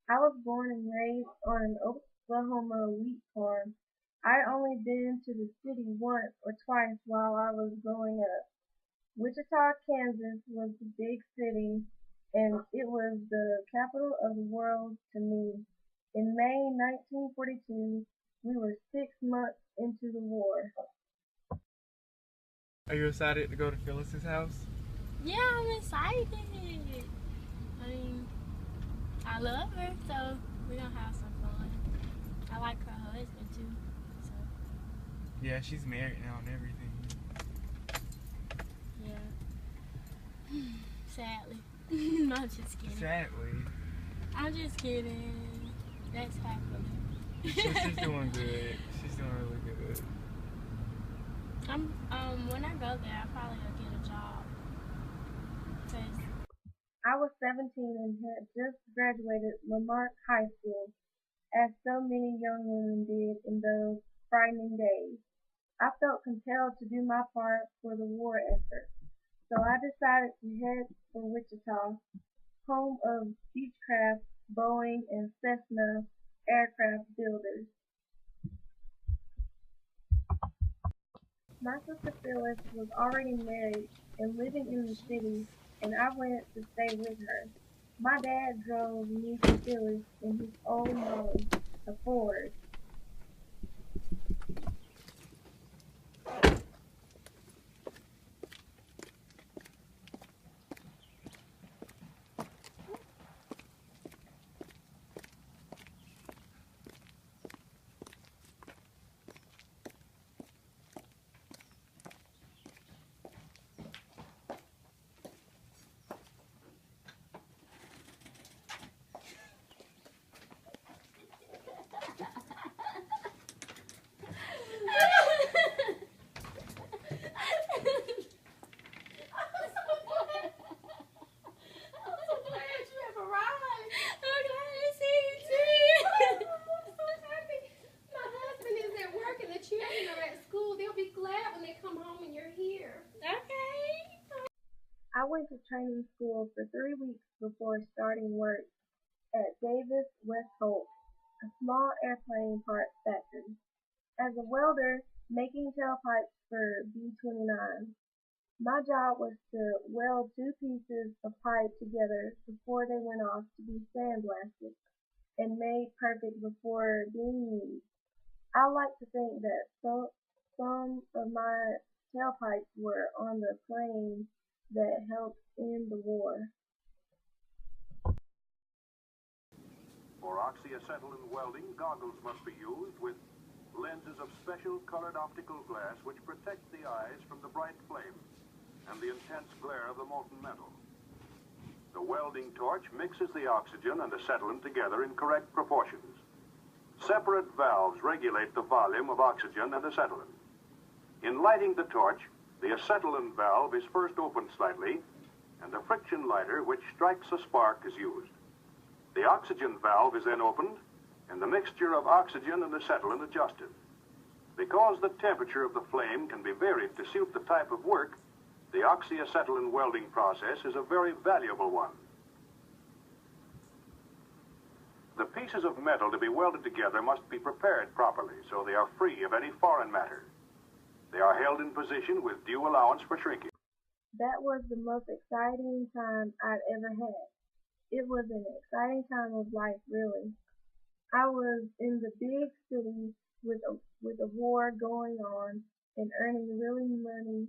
I was born and raised on an Oklahoma wheat farm. I'd only been to the city once or twice while I was growing up. Wichita, Kansas was the big city, and it was the capital of the world to me. In May 1942, we were 6 months into the war. Are you excited to go to Phyllis's house? Yeah, I'm excited. I mean, I love her, so we're gonna have some fun. I like her husband too. So Yeah, she's married now and everything. yeah. Sadly. No, I'm just kidding. Sadly. I'm just kidding. That's happily. She's doing good. She's doing really good. When I go there, I probably will get a job. Cause I was 17 and had just graduated Lamont High School, as so many young women did in those frightening days. I felt compelled to do my part for the war effort, so I decided to head for Wichita, home of Beechcraft, Boeing, and Cessna aircraft builders. My sister Phyllis was already married and living in the city, and I went to stay with her. My dad drove me to Phyllis in his old model, a Ford. I went to training school for 3 weeks before starting work at Davis West Holt, a small airplane parts factory, as a welder making tailpipes for B-29s. My job was to weld two pieces of pipe together before they went off to be sandblasted and made perfect before being used. I like to think that some of my tailpipes were on the plane that helped end the war. For oxyacetylene welding, goggles must be used with lenses of special colored optical glass which protect the eyes from the bright flame and the intense glare of the molten metal. The welding torch mixes the oxygen and acetylene together in correct proportions. Separate valves regulate the volume of oxygen and acetylene. In lighting the torch, the acetylene valve is first opened slightly, and a friction lighter which strikes a spark is used. The oxygen valve is then opened, and the mixture of oxygen and acetylene adjusted. Because the temperature of the flame can be varied to suit the type of work, the oxyacetylene welding process is a very valuable one. The pieces of metal to be welded together must be prepared properly so they are free of any foreign matter. They are held in position with due allowance for shrinkage. That was the most exciting time I'd ever had. It was an exciting time of life, really. I was in the big city with a war going on and earning really money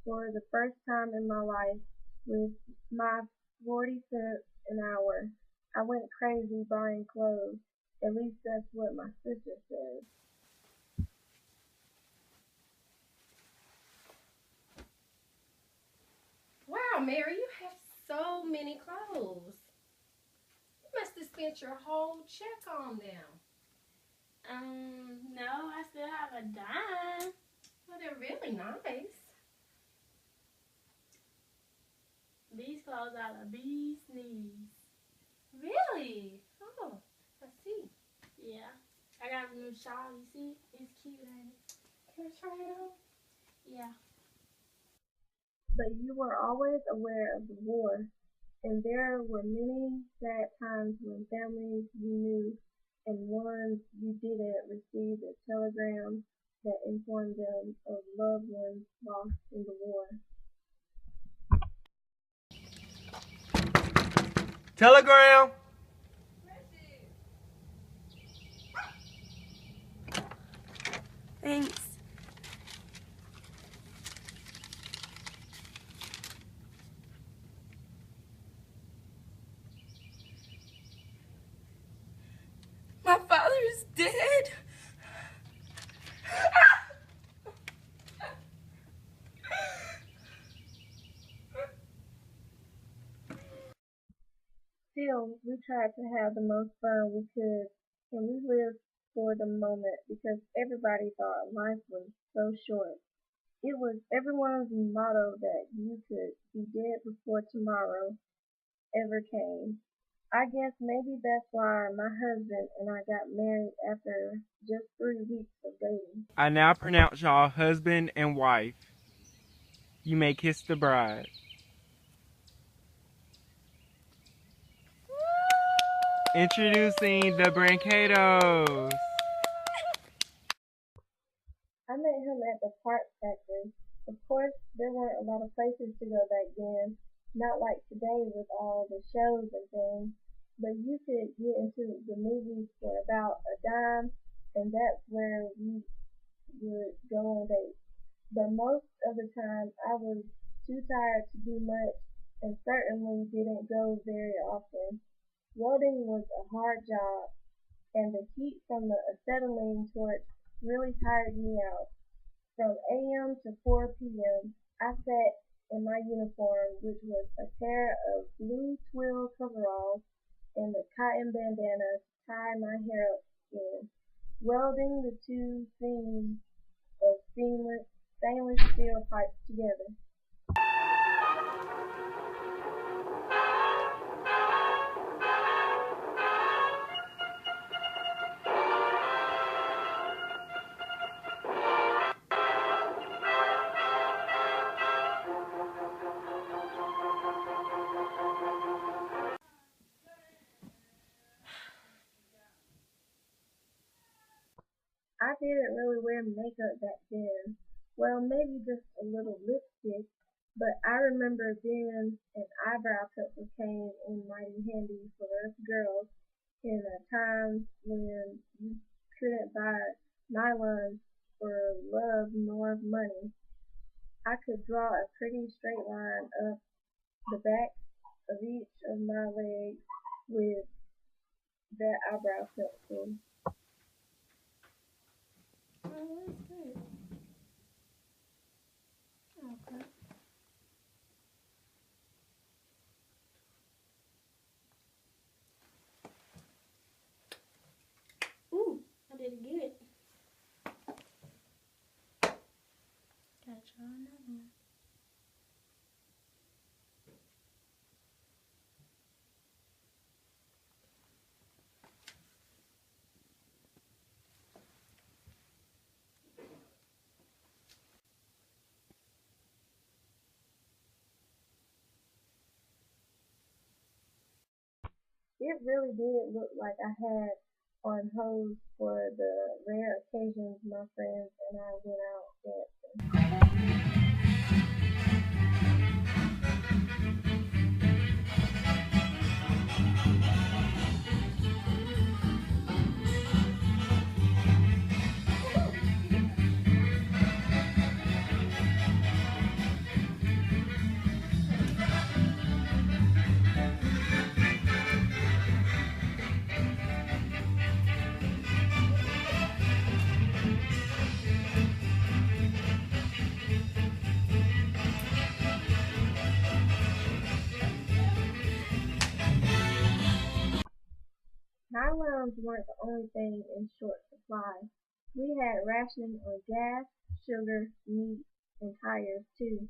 for the first time in my life with my 40 cents an hour. I went crazy buying clothes. At least that's what my sister said. Wow, Mary, you have so many clothes. You must have spent your whole check on them. No, I still have a dime. Well, they're really nice. These clothes are the bee's knees. Really? Oh, I see. Yeah. I got a new shawl, you see? It's cute, ain't it? Can I try it on? Yeah. But you were always aware of the war, And there were many sad times when families you knew and ones you didn't received a telegram that informed them of loved ones lost in the war. Telegram. Thanks. My father is dead. Still, we tried to have the most fun we could, and we lived for the moment because everybody thought life was so short. It was everyone's motto that you could be dead before tomorrow ever came. I guess maybe that's why my husband and I got married after just 3 weeks of dating. I now pronounce y'all husband and wife. You may kiss the bride. Introducing the Brancados. I met him at the park factory. Of course, there weren't a lot of places to go back then, not like today with all the shows and things, but you could get into the movies for about a dime, and that's where we would go on dates. But most of the time, I was too tired to do much and certainly didn't go very often. Welding was a hard job, and the heat from the acetylene torch really tired me out. From AM to 4 p.m., I sat in my uniform, which was a pair of blue twill coveralls and a cotton bandana to tie my hair up in, welding the two seams of stainless steel pipes together. I didn't really wear makeup back then. Well, maybe just a little lipstick, but I remember then an eyebrow pencil came in mighty handy for us girls in a time when you couldn't buy nylon for love nor money. I could draw a pretty straight line up the back of each of my legs with that eyebrow pencil. Oh, that's good. Okay. Ooh, I did it good. Gotta try another one. It really did look like I had on hose for the rare occasions my friends and I went out dancing. Nylons weren't the only thing in short supply. We had rationing on gas, sugar, meat, and tires too.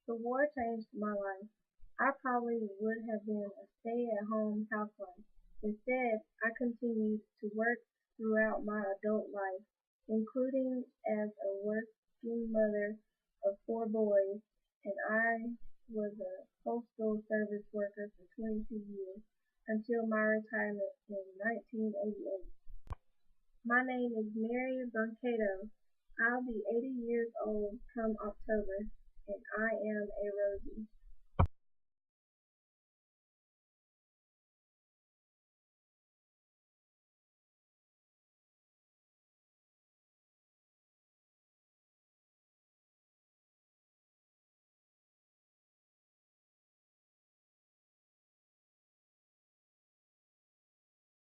The war changed my life. I probably would have been a stay-at-home housewife. Instead, I continued to work throughout my adult life, including as a working mother of four boys, and I was a postal service worker for 22 years until my retirement in 1988. My name is Mary Brancato. I'll be 80 years old come October.